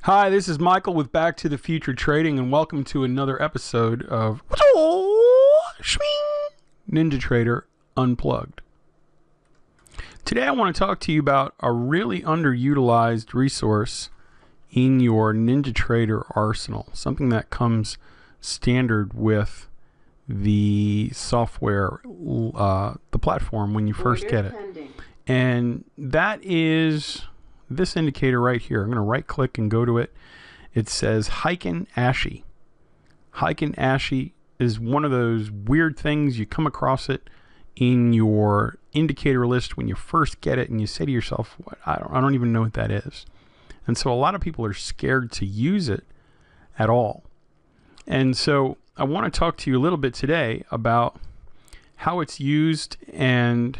Hi, this is Michael with Back to the Future Trading, and welcome to another episode of NinjaTrader Unplugged. Today I want to talk to you about a really underutilized resource in your NinjaTrader arsenal, something that comes standard with the software, the platform when you first get it. And that is this indicator right here. I'm going to right click and go to it. It says Heiken Ashi. Heiken Ashi is one of those weird things. You come across it in your indicator list when you first get it and you say to yourself, what? I don't even know what that is. And so a lot of people are scared to use it at all. And so I want to talk to you a little bit today about how it's used and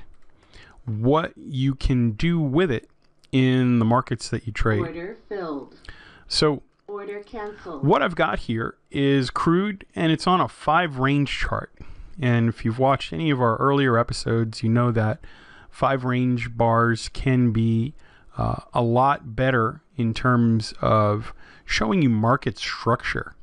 what you can do with it in the markets that you trade. Order filled. So order canceled. What I've got here is crude, and it's on a 5 range chart. And if you've watched any of our earlier episodes, you know that 5 range bars can be a lot better in terms of showing you market structure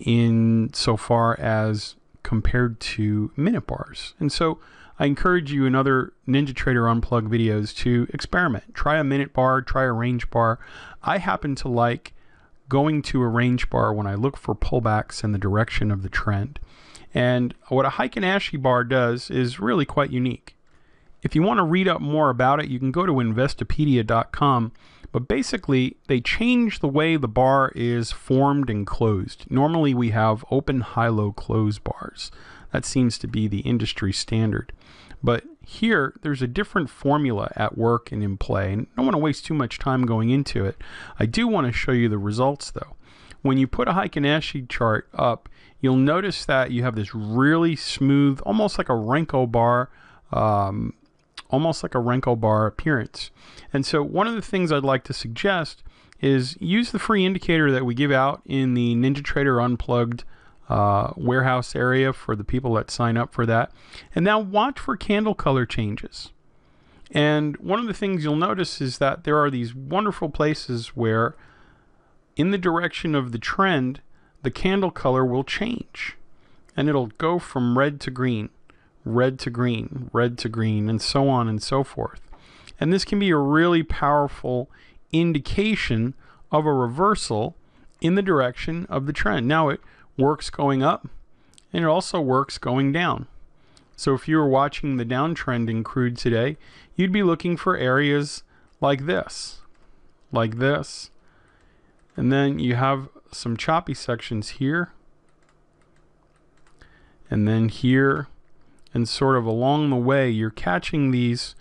in so far as compared to minute bars. And so I encourage you in other NinjaTrader Unplugged videos to experiment. Try a minute bar, try a range bar. I happen to like going to a range bar when I look for pullbacks in the direction of the trend. And what a Heiken Ashi bar does is really quite unique. If you want to read up more about it, you can go to investopedia.com. But basically, they change the way the bar is formed and closed. Normally, we have open, high, low, close bars. That seems to be the industry standard. But here, there's a different formula at work and in play. And I don't want to waste too much time going into it. I do want to show you the results, though. When you put a Heiken Ashi chart up, you'll notice that you have this really smooth, almost like a Renko bar, appearance. And so one of the things I'd like to suggest is use the free indicator that we give out in the NinjaTrader Unplugged warehouse area for the people that sign up for that. And now watch for candle color changes. And one of the things you'll notice is that there are these wonderful places where in the direction of the trend, the candle color will change. And it'll go from red to green, red to green, red to green, and so on and so forth. And this can be a really powerful indication of a reversal in the direction of the trend. Now it works going up, and it also works going down. So if you were watching the downtrend in crude today, you'd be looking for areas like this, and then you have some choppy sections here, and then here, and sort of along the way, you're catching these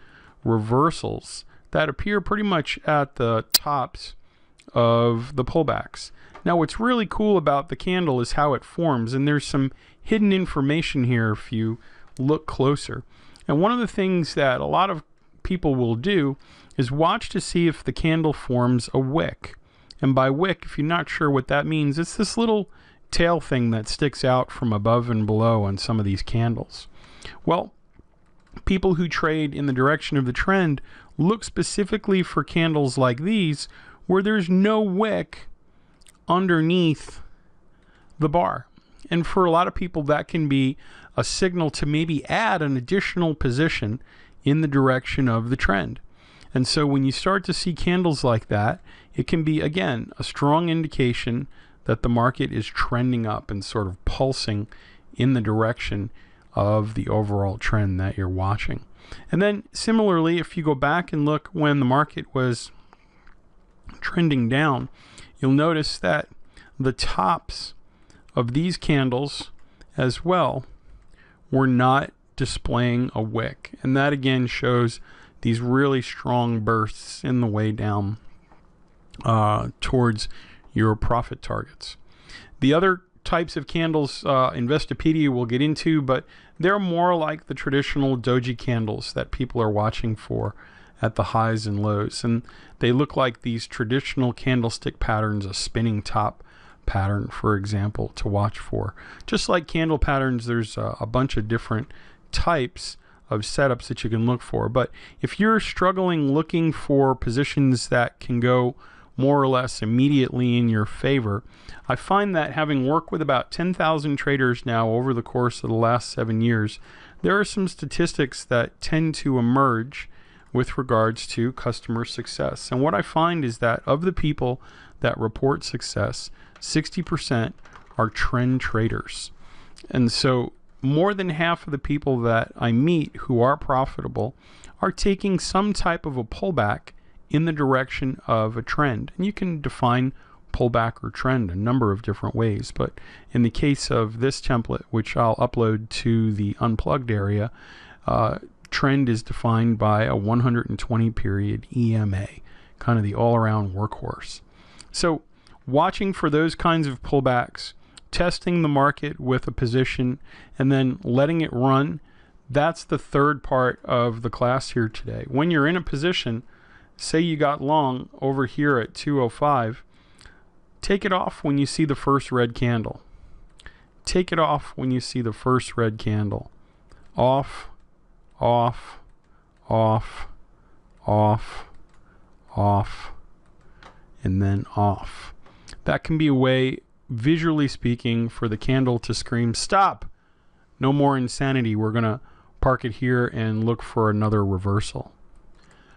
reversals that appear pretty much at the tops of the pullbacks. Now, what's really cool about the candle is how it forms, and there's some hidden information here if you look closer. And one of the things that a lot of people will do is watch to see if the candle forms a wick. And by wick, if you're not sure what that means, it's this little tail thing that sticks out from above and below on some of these candles. Well, people who trade in the direction of the trend look specifically for candles like these where there's no wick underneath the bar. And for a lot of people, that can be a signal to maybe add an additional position in the direction of the trend. And so when you start to see candles like that, it can be, again, a strong indication that the market is trending up and sort of pulsing in the direction of the overall trend that you're watching. And then similarly, if you go back and look when the market was trending down, you'll notice that the tops of these candles as well were not displaying a wick. And that again shows these really strong bursts in the way down towards your profit targets. The other types of candles Investopedia will get into, but they're more like the traditional doji candles that people are watching for at the highs and lows. And they look like these traditional candlestick patterns, a spinning top pattern, for example, to watch for. Just like candle patterns, there's a bunch of different types of setups that you can look for. But if you're struggling looking for positions that can go more or less immediately in your favor. I find that having worked with about 10,000 traders now over the course of the last 7 years, there are some statistics that tend to emerge with regards to customer success. And what I find is that of the people that report success, 60% are trend traders. And so more than half of the people that I meet who are profitable are taking some type of a pullback in the direction of a trend. And you can define pullback or trend a number of different ways, but in the case of this template, which I'll upload to the unplugged area, trend is defined by a 120 period EMA, kind of the all-around workhorse. So watching for those kinds of pullbacks, testing the market with a position, and then letting it run, that's the third part of the class here today. When you're in a position, say you got long over here at 205, take it off when you see the first red candle. Take it off when you see the first red candle. Off, off, off, off, off, and then off. That can be a way, visually speaking, for the candle to scream, stop, no more insanity. We're going to park it here and look for another reversal.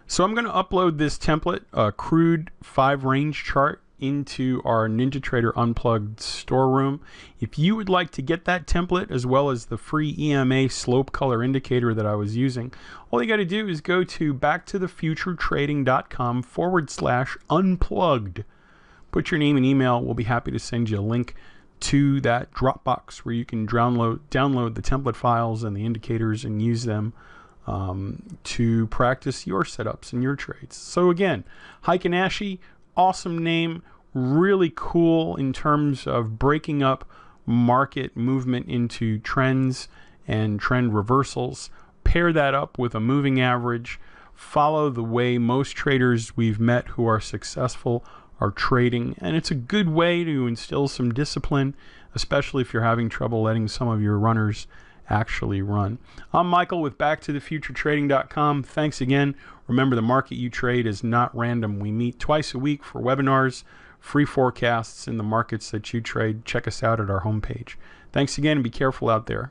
So I'm going to upload this template, a crude 5 range chart, into our NinjaTrader Unplugged storeroom. If you would like to get that template as well as the free EMA slope color indicator that I was using, all you got to do is go to backtothefuturetrading.com/unplugged. Put your name and email. We'll be happy to send you a link to that Dropbox where you can download the template files and the indicators and use them to practice your setups and your trades. So again, Heiken Ashi, awesome name, really cool in terms of breaking up market movement into trends and trend reversals. Pair that up with a moving average. Follow the way most traders we've met who are successful are trading, and it's a good way to instill some discipline, especially if you're having trouble letting some of your runners actually run. I'm Michael with backtothefuturetrading.com. Thanks again. Remember, the market you trade is not random. We meet twice a week for webinars, free forecasts in the markets that you trade. Check us out at our homepage. Thanks again, and be careful out there.